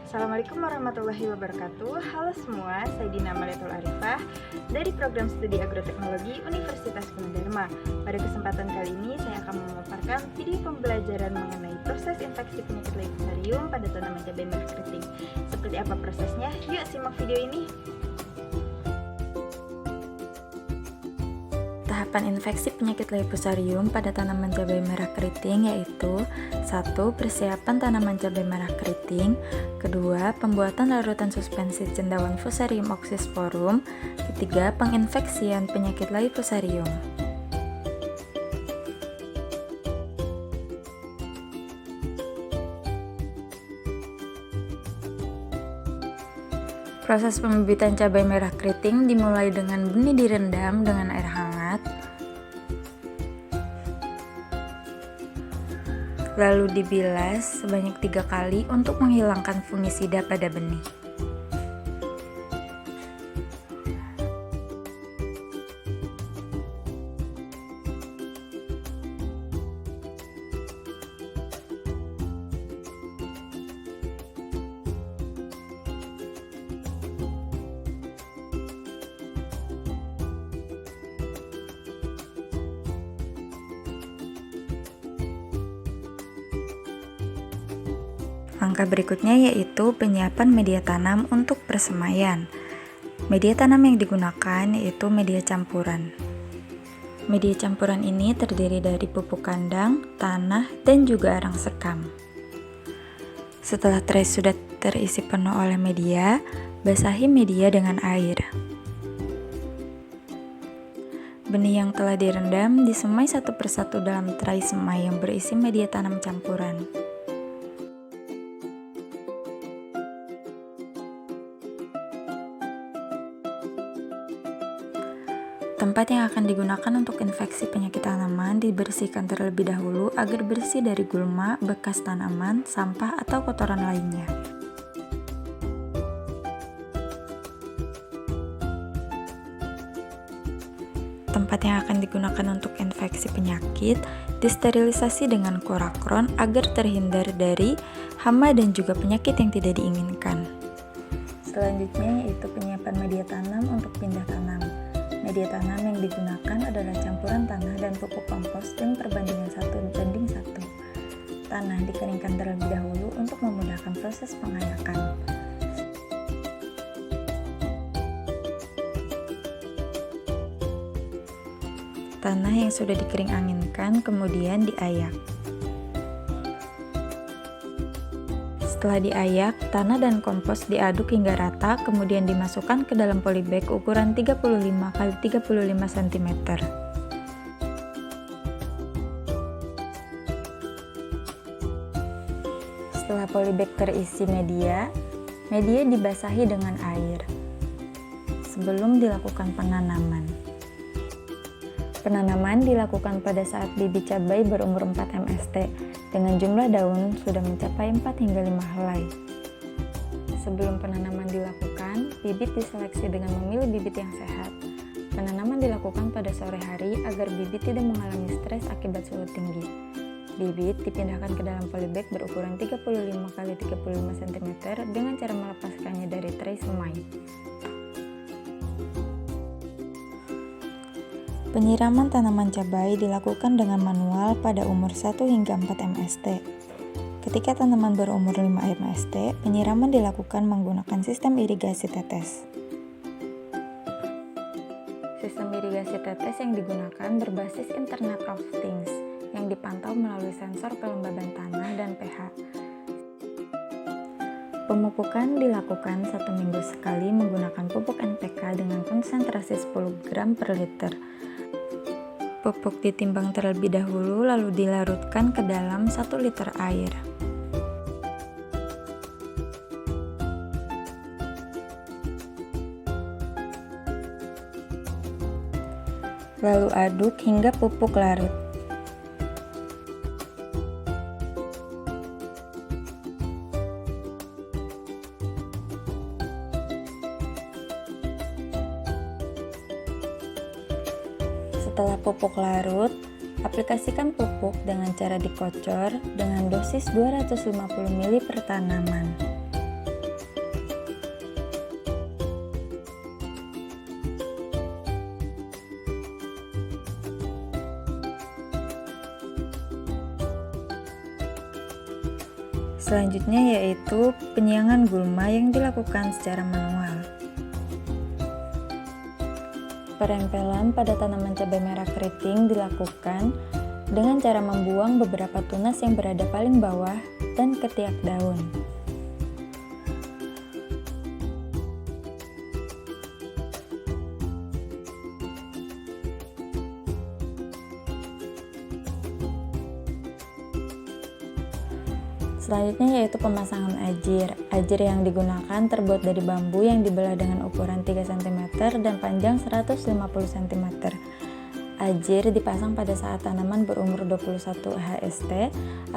Assalamualaikum warahmatullahi wabarakatuh. Halo semua, saya Dina Maliatul Arifah dari Program Studi Agroteknologi Universitas Gunadarma. Pada kesempatan kali ini saya akan memaparkan video pembelajaran mengenai proses infeksi penyakit Leishmaniasis pada tanaman cabai merah keriting. Seperti apa prosesnya? Yuk simak video ini. Tahapan infeksi penyakit Leishmaniasis pada tanaman cabai merah keriting yaitu 1. Persiapan tanaman cabai merah keriting. 2. Pembuatan larutan suspensi cendawan Fusarium oxysporum. 3. Penginfeksian penyakit Leishmaniasis. Proses pembibitan cabai merah keriting dimulai dengan benih direndam dengan air hangat, lalu dibilas sebanyak 3 kali untuk menghilangkan fungisida pada benih. Langkah berikutnya yaitu penyiapan media tanam untuk persemaian. Media tanam yang digunakan yaitu media campuran. Media campuran ini terdiri dari pupuk kandang, tanah, dan juga arang sekam. Setelah tray sudah terisi penuh oleh media, basahi media dengan air. Benih yang telah direndam disemai satu persatu dalam tray semai yang berisi media tanam campuran. Tempat yang akan digunakan untuk infeksi penyakit tanaman dibersihkan terlebih dahulu agar bersih dari gulma, bekas tanaman, sampah, atau kotoran lainnya. Tempat yang akan digunakan untuk infeksi penyakit disterilisasi dengan korakron agar terhindar dari hama dan juga penyakit yang tidak diinginkan. Selanjutnya yaitu penyiapan media tanam untuk pindah tanam. Media tanam yang digunakan adalah campuran tanah dan pupuk kompos dengan perbandingan 1:1. Tanah dikeringkan terlebih dahulu untuk memudahkan proses pengayakan. Tanah yang sudah dikering anginkan kemudian diayak. Setelah diayak, tanah dan kompos diaduk hingga rata, kemudian dimasukkan ke dalam polybag ukuran 35 x 35 cm. Setelah polybag terisi media dibasahi dengan air sebelum dilakukan penanaman. Penanaman dilakukan pada saat bibit cabai berumur 4 mst dengan jumlah daun sudah mencapai 4 hingga 5 helai. Sebelum penanaman dilakukan, bibit diseleksi dengan memilih bibit yang sehat. Penanaman dilakukan pada sore hari agar bibit tidak mengalami stres akibat suhu tinggi. Bibit dipindahkan ke dalam polybag berukuran 35 x 35 cm dengan cara melepaskannya dari tray semai. Penyiraman tanaman cabai dilakukan dengan manual pada umur 1 hingga 4 mst. Ketika tanaman berumur 5 mst, penyiraman dilakukan menggunakan sistem irigasi tetes. Sistem irigasi tetes yang digunakan berbasis Internet of Things yang dipantau melalui sensor kelembaban tanah dan pH. Pemupukan dilakukan 1 minggu sekali menggunakan pupuk NPK dengan konsentrasi 10 gram per liter. Pupuk ditimbang terlebih dahulu lalu dilarutkan ke dalam 1 liter air. Lalu aduk hingga pupuk larut. Setelah pupuk larut, aplikasikan pupuk dengan cara dikocor dengan dosis 250 ml per tanaman. Selanjutnya yaitu penyiangan gulma yang dilakukan secara manual. Perempelan pada tanaman cabai merah keriting dilakukan dengan cara membuang beberapa tunas yang berada paling bawah dan ketiak daun. Selanjutnya yaitu pemasangan ajir. Ajir yang digunakan terbuat dari bambu yang dibelah dengan ukuran 3 cm dan panjang 150 cm. Ajir dipasang pada saat tanaman berumur 21 HST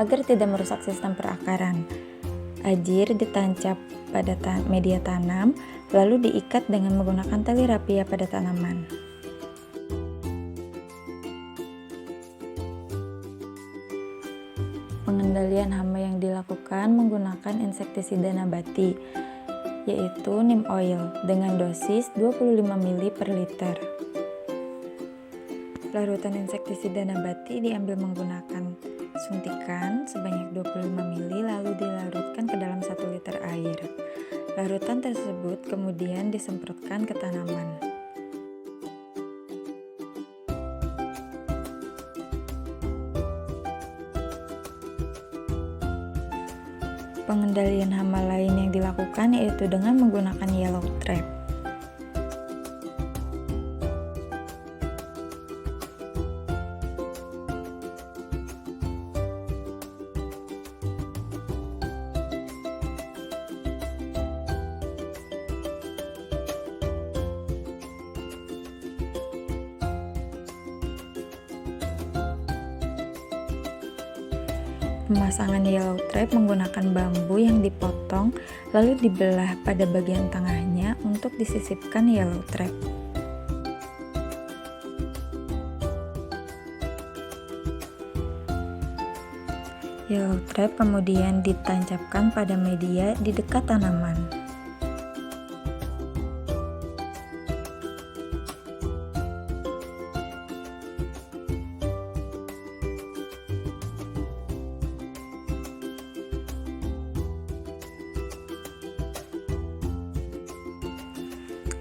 agar tidak merusak sistem perakaran. Ajir ditancap pada media tanam, lalu diikat dengan menggunakan tali rapia pada tanaman. Pengendalian hama yang dilakukan menggunakan insektisida nabati, yaitu neem oil dengan dosis 25 ml per liter. Larutan insektisida nabati diambil menggunakan suntikan sebanyak 25 ml lalu dilarutkan ke dalam 1 liter air. Larutan tersebut kemudian disemprotkan ke tanaman. Pengendalian hama lain yang dilakukan yaitu dengan menggunakan yellow trap. Pemasangan yellow trap menggunakan bambu yang dipotong lalu dibelah pada bagian tengahnya untuk disisipkan yellow trap. Yellow trap kemudian ditancapkan pada media di dekat tanaman.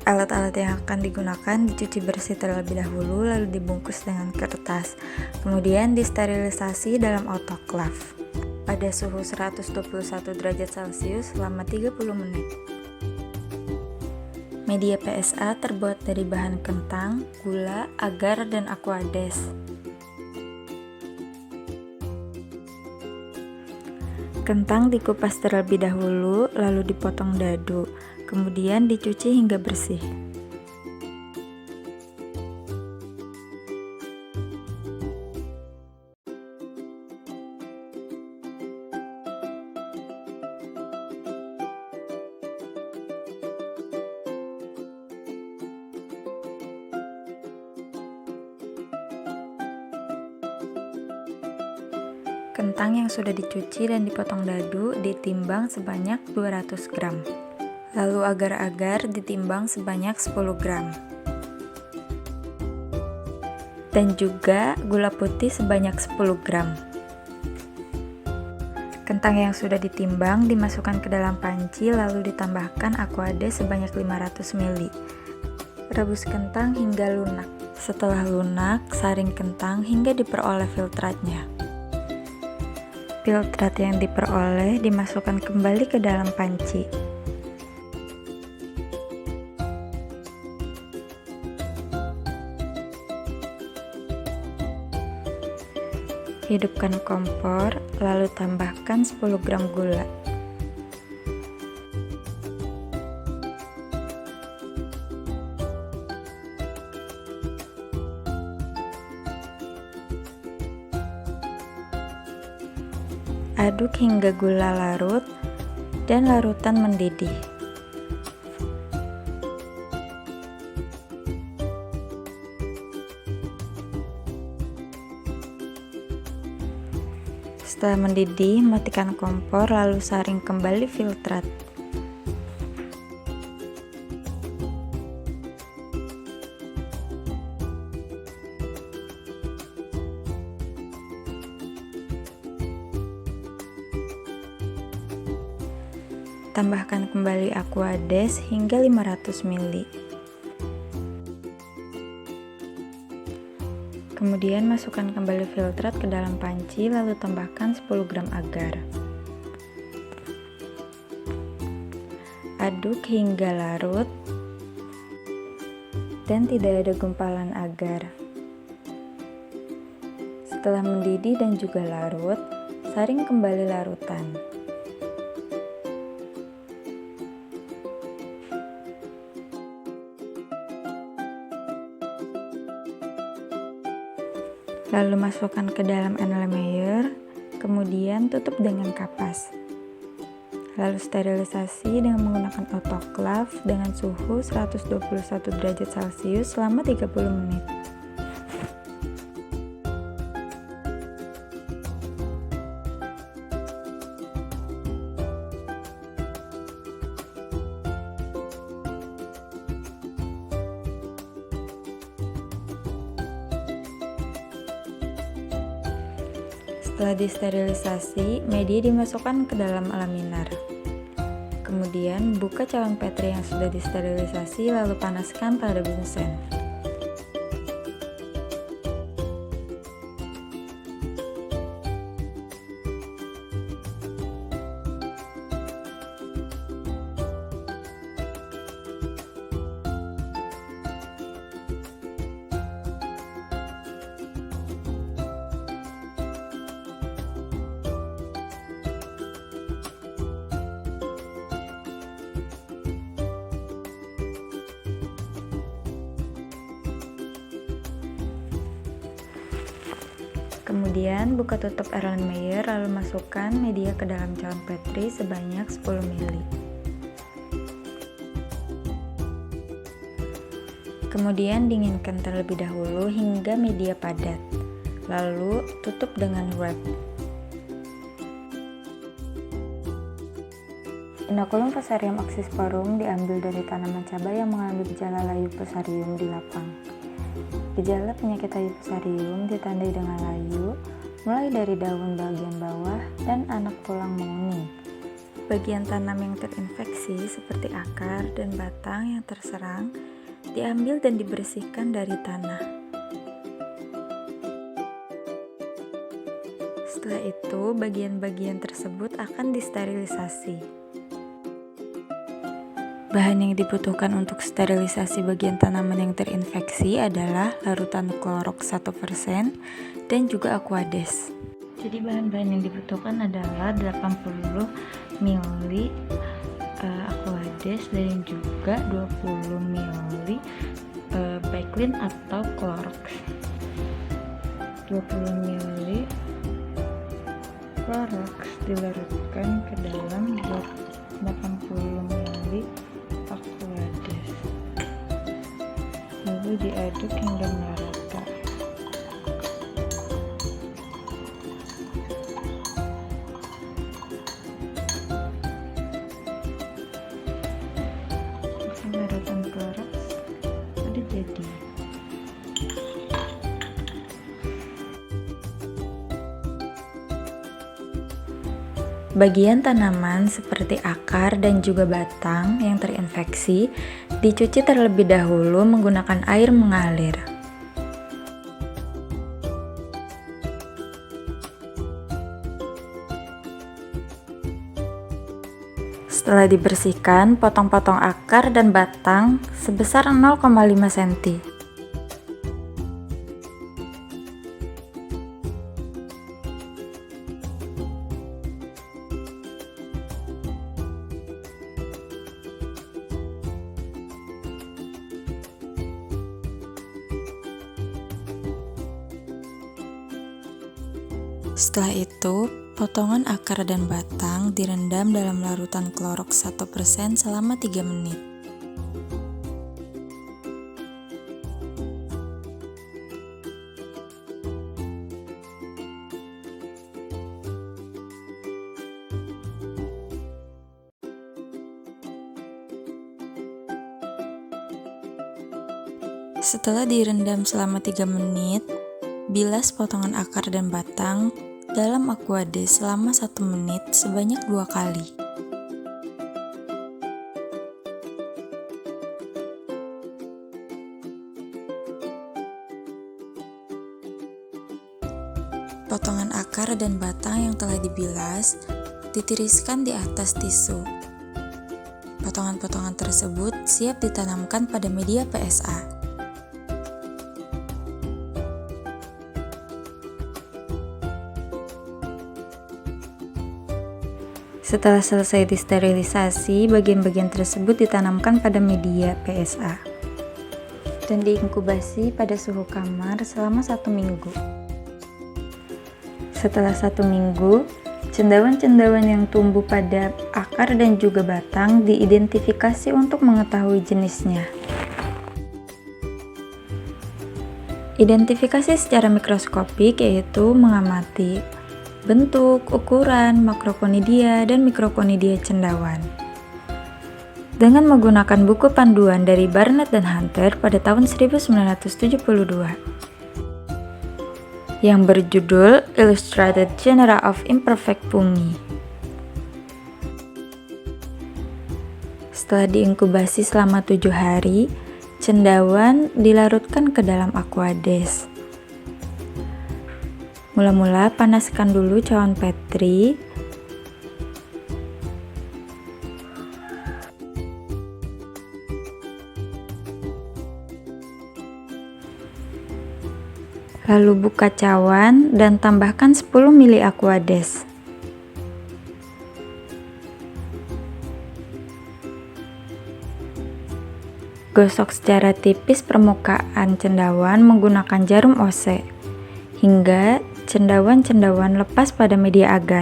Alat-alat yang akan digunakan dicuci bersih terlebih dahulu lalu dibungkus dengan kertas, kemudian disterilisasi dalam autoklav pada suhu 121 derajat Celcius selama 30 menit. Media PSA terbuat dari bahan kentang, gula, agar, dan aquades. Kentang dikupas terlebih dahulu lalu dipotong dadu, kemudian dicuci hingga bersih. Kentang yang sudah dicuci dan dipotong dadu ditimbang sebanyak 200 gram. Lalu agar-agar ditimbang sebanyak 10 gram. Dan juga gula putih sebanyak 10 gram. Kentang yang sudah ditimbang dimasukkan ke dalam panci lalu ditambahkan aquades sebanyak 500 ml. Rebus kentang hingga lunak. Setelah lunak, saring kentang hingga diperoleh filtratnya. Filtrat yang diperoleh dimasukkan kembali ke dalam panci. Hidupkan kompor, lalu tambahkan 10 gram gula. Aduk hingga gula larut dan larutan mendidih. Setelah mendidih, matikan kompor lalu saring kembali filtrat. Tambahkan kembali Aquades hingga 500 ml. Kemudian masukkan kembali filtrat ke dalam panci, lalu tambahkan 10 gram agar. Aduk hingga larut dan tidak ada gumpalan agar. Setelah mendidih dan juga larut, saring kembali larutan. Lalu masukkan ke dalam enlemeyer, kemudian tutup dengan kapas. Lalu sterilisasi dengan menggunakan autoclave dengan suhu 121 derajat Celcius selama 30 menit. Setelah disterilisasi, media dimasukkan ke dalam laminar. Kemudian, buka calon petri yang sudah disterilisasi lalu panaskan pada bunsen. Kemudian buka tutup Erlenmeyer lalu masukkan media ke dalam calon petri sebanyak 10 ml. Kemudian dinginkan terlebih dahulu hingga media padat. Lalu tutup dengan wrap. Inokulum Fusarium oxysporum diambil dari tanaman cabai yang mengalami gejala layu fusarium di lapang. Gejala penyakit layu fusarium ditandai dengan layu, mulai dari daun bagian bawah dan anak tulang menguning. Bagian tanam yang terinfeksi seperti akar dan batang yang terserang diambil dan dibersihkan dari tanah. Setelah itu, bagian-bagian tersebut akan disterilisasi. Bahan yang dibutuhkan untuk sterilisasi bagian tanaman yang terinfeksi adalah larutan Clorox 1% dan juga Aquades. Jadi bahan-bahan yang dibutuhkan adalah 80 ml Aquades dan juga 20 ml Backlin atau Clorox. 20 ml Clorox dilarutkan ke dalam 80 ml Aquades, lalu diaduk hingga merata. Larutan Clorox sudah jadi. Bagian tanaman seperti akar dan juga batang yang terinfeksi dicuci terlebih dahulu menggunakan air mengalir. Setelah dibersihkan, potong-potong akar dan batang sebesar 0,5 cm. Setelah itu, potongan akar dan batang direndam dalam larutan Clorox 1% selama 3 menit. Setelah direndam selama 3 menit, bilas potongan akar dan batang dalam Aquades selama 1 menit sebanyak 2 kali. potongan akar dan batang yang telah dibilas ditiriskan di atas tisu. Potongan-potongan tersebut siap ditanamkan pada media PSA. Setelah selesai disterilisasi, bagian-bagian tersebut ditanamkan pada media PSA dan diinkubasi pada suhu kamar selama 1 minggu. Setelah 1 minggu, cendawan-cendawan yang tumbuh pada akar dan juga batang diidentifikasi untuk mengetahui jenisnya. Identifikasi secara mikroskopik yaitu mengamati bentuk, ukuran, makrokonidia, dan mikrokonidia cendawan. Dengan menggunakan buku panduan dari Barnett dan Hunter pada tahun 1972 yang berjudul Illustrated Genera of Imperfect Fungi. Setelah diinkubasi selama 7 hari, cendawan dilarutkan ke dalam aquades. Mula-mula panaskan dulu cawan Petri. Lalu buka cawan dan tambahkan 10 ml aquades. Gosok secara tipis permukaan cendawan menggunakan jarum ose hingga cendawan-cendawan lepas pada media agar.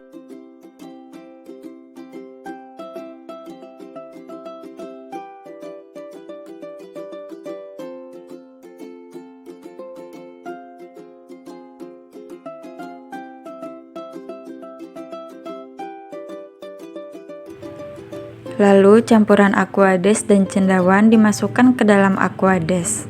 Lalu campuran aquades dan cendawan dimasukkan ke dalam aquades.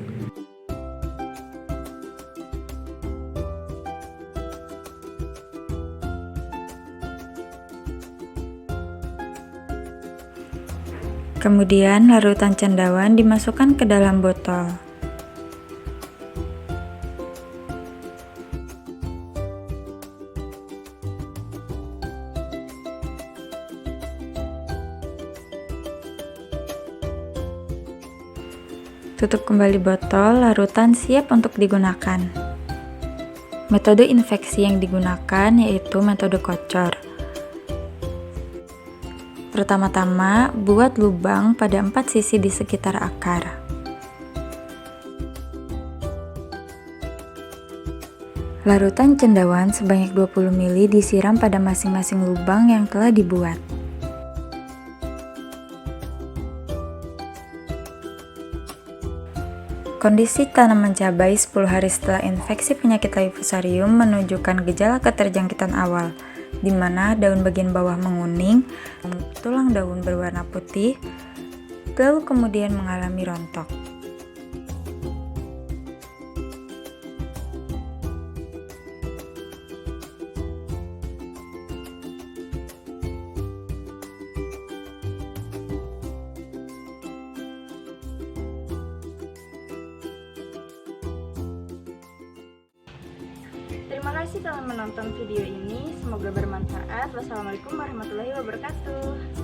Kemudian larutan cendawan dimasukkan ke dalam botol. Tutup kembali botol, larutan siap untuk digunakan. Metode infeksi yang digunakan yaitu metode kocor. Pertama-tama, buat lubang pada 4 sisi di sekitar akar. Larutan cendawan sebanyak 20 ml disiram pada masing-masing lubang yang telah dibuat. Kondisi tanaman cabai 10 hari setelah infeksi penyakit Leucifusarium menunjukkan gejala keterjangkitan awal, di mana daun bagian bawah menguning, tulang daun berwarna putih, lalu kemudian mengalami rontok. Terima kasih telah menonton video ini, semoga bermanfaat. Wassalamualaikum warahmatullahi wabarakatuh.